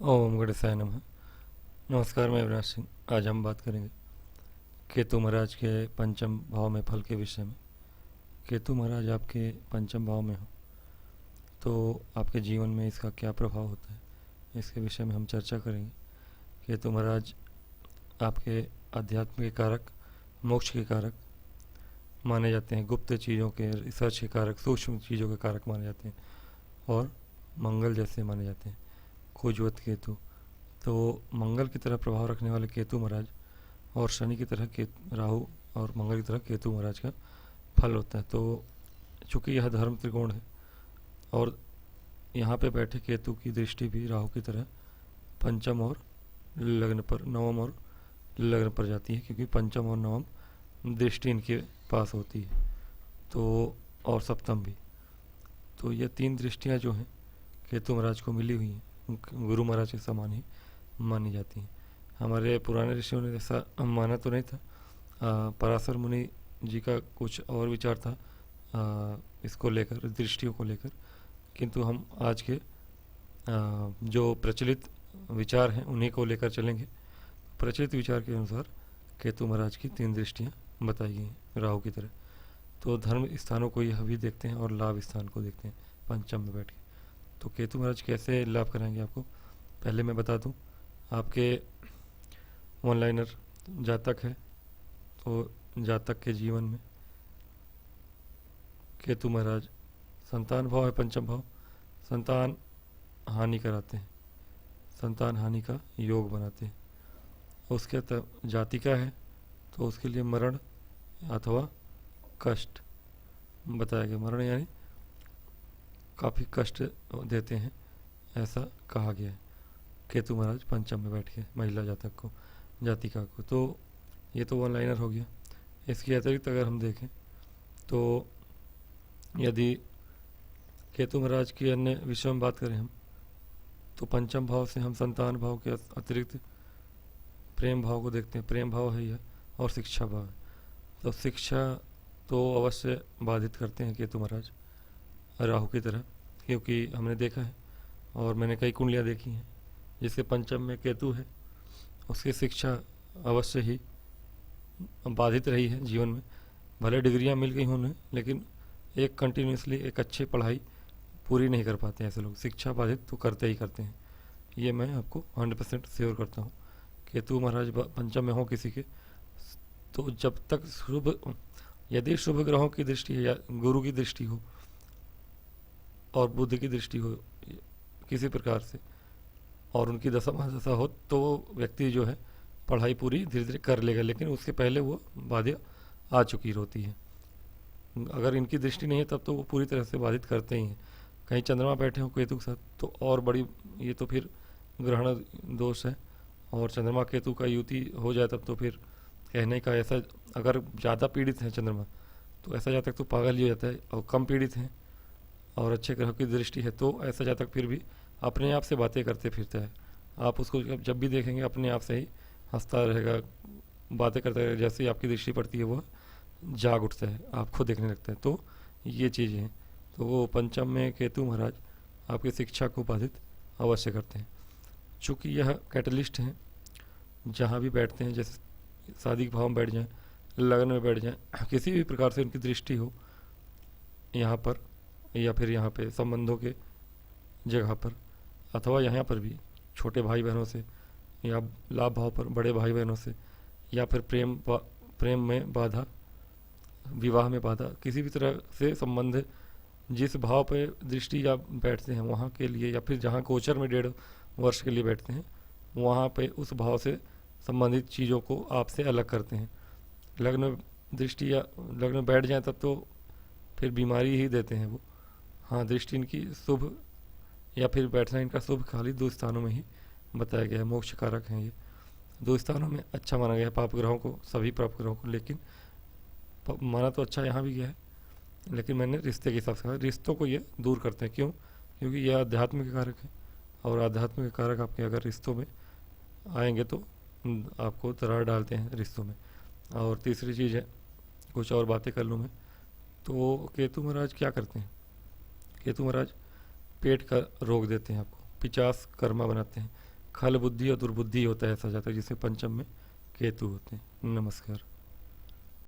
ओम गणेशाय नमः। नमस्कार, मैं अविनाश सिंह। आज हम बात करेंगे केतु महाराज के पंचम भाव में फल के विषय में। केतु महाराज आपके पंचम भाव में हो तो आपके जीवन में इसका क्या प्रभाव होता है, इसके विषय में हम चर्चा करेंगे। केतु महाराज आपके अध्यात्म के कारक, मोक्ष के कारक माने जाते हैं, गुप्त चीज़ों के रिसर्च के कारक, सूक्ष्म चीज़ों के कारक माने जाते हैं और मंगल जैसे माने जाते हैं। कुजवत केतु, तो मंगल की तरह प्रभाव रखने वाले केतु महाराज और शनि की तरह राहु और मंगल की तरह केतु महाराज का फल होता है। तो चूँकि यह धर्म त्रिकोण है और यहाँ पे बैठे केतु की दृष्टि भी राहु की तरह पंचम और लग्न पर, नवम और लग्न पर जाती है, क्योंकि पंचम और नवम दृष्टि इनके पास होती है। तो और सप्तम भी, तो ये तीन दृष्टियाँ जो हैं केतु महाराज को मिली हुई हैं, गुरु महाराज के समान ही मानी जाती हैं। हमारे पुराने ऋषियों ने ऐसा माना तो नहीं था। पराशर मुनि जी का कुछ और विचार था इसको लेकर, दृष्टियों को लेकर, किंतु हम आज के जो प्रचलित विचार हैं उन्हीं को लेकर चलेंगे। प्रचलित विचार के अनुसार केतु महाराज की तीन दृष्टियाँ बताई गई हैं राहु की तरह। तो धर्म स्थानों को यह भी देखते हैं और लाभ स्थान को देखते हैं पंचम में बैठ के। तो केतु महाराज कैसे लाभ कराएंगे आपको, पहले मैं बता दूं। आपके ऑनलाइनर जातक है तो जातक के जीवन में केतु महाराज संतान भाव है, पंचम भाव, संतान हानि कराते हैं, संतान हानि का योग बनाते हैं। उसके जातिका है तो उसके लिए मरण अथवा कष्ट बताया गया। मरण यानी काफ़ी कष्ट देते हैं, ऐसा कहा गया है केतु महाराज पंचम में बैठ के महिला जातक को, जातिका को। तो ये तो वन लाइनर हो गया। इसके अतिरिक्त अगर हम देखें तो यदि केतु महाराज की अन्य विषयों में बात करें हम, तो पंचम भाव से हम संतान भाव के अतिरिक्त प्रेम भाव को देखते हैं। प्रेम भाव है यह, और शिक्षा भाव है। तो शिक्षा तो अवश्य बाधित करते हैं केतु महाराज राहु की तरह, क्योंकि हमने देखा है और मैंने कई कुंडलियाँ देखी हैं जिसके पंचम में केतु है, उसकी शिक्षा अवश्य ही बाधित रही है जीवन में। भले डिग्रियाँ मिल गई उन्हें, लेकिन एक कंटिन्यूसली एक अच्छी पढ़ाई पूरी नहीं कर पाते हैं ऐसे लोग। शिक्षा बाधित तो करते ही करते हैं, ये मैं आपको 100% श्योर करता हूँ। केतु महाराज पंचम में हो किसी के, तो जब तक शुभ, यदि शुभ ग्रहों की दृष्टि है या गुरु की दृष्टि हो और बुद्ध की दृष्टि हो किसी प्रकार से, और उनकी दशा महादशा हो, तो व्यक्ति जो है पढ़ाई पूरी धीरे धीरे कर लेगा, लेकिन उसके पहले वो बाधा आ चुकी होती है। अगर इनकी दृष्टि नहीं है तब तो वो पूरी तरह से बाधित करते ही हैं। कहीं चंद्रमा बैठे हो केतु के साथ तो और बड़ी, ये तो फिर ग्रहण दोष है। और चंद्रमा केतु का युति हो जाए तब तो फिर कहने का ऐसा, अगर ज़्यादा पीड़ित है चंद्रमा तो ऐसा जातक तो पागल ही हो जाता है, और कम पीड़ित हैं और अच्छे ग्रह की दृष्टि है तो ऐसा जातक फिर भी अपने आप से बातें करते फिरता है। आप उसको जब भी देखेंगे अपने आप से ही हंसता रहेगा, बातें करता रहेगा। जैसे ही आपकी दृष्टि पड़ती है वो जाग उठता है, आपको देखने लगता है। तो ये चीज़ें हैं। तो वो पंचम में केतु महाराज आपकी शिक्षा को बाधित अवश्य करते हैं। चूँकि यह कैटलिस्ट हैं, जहाँ भी बैठते हैं, जैसे शादी के भाव में बैठ जाएँ, लगन में बैठ जाएँ, किसी भी प्रकार से उनकी दृष्टि हो यहाँ पर या फिर यहाँ पे संबंधों के जगह पर, अथवा यहाँ पर भी छोटे भाई बहनों से, या लाभ भाव पर बड़े भाई बहनों से, या फिर प्रेम में बाधा, विवाह में बाधा, किसी भी तरह से संबंध जिस भाव पे दृष्टि या बैठते हैं वहाँ के लिए, या फिर जहाँ गोचर में 1.5 वर्ष के लिए बैठते हैं वहाँ पे उस भाव से संबंधित चीज़ों को आपसे अलग करते हैं। लग्न दृष्टि या लग्न में बैठ जाए तब तो फिर बीमारी ही देते हैं वो। हाँ, दृष्टि इनकी शुभ या फिर बैठना इनका शुभ खाली 2 स्थानों में ही बताया गया है। मोक्ष कारक हैं ये 2 स्थानों में अच्छा माना गया है पाप ग्रहों को, सभी पाप ग्रहों को। लेकिन माना तो अच्छा यहाँ भी गया है, लेकिन मैंने रिश्ते के हिसाब से कहा, रिश्तों को ये दूर करते हैं। क्यों? क्योंकि यह अध्यात्म के कारक है, और अध्यात्म के कारक आपके अगर रिश्तों में आएंगे तो आपको दरार डालते हैं रिश्तों में। और तीसरी चीज़ है, कुछ और बातें कर लूँ मैं, तो केतु महाराज क्या करते हैं? केतु महाराज पेट का रोग देते हैं आपको, 50 कर्मा बनाते हैं। खल बुद्धि और दुर्बुद्धि होता है ऐसा जातक जिसमें पंचम में केतु होते हैं। नमस्कार।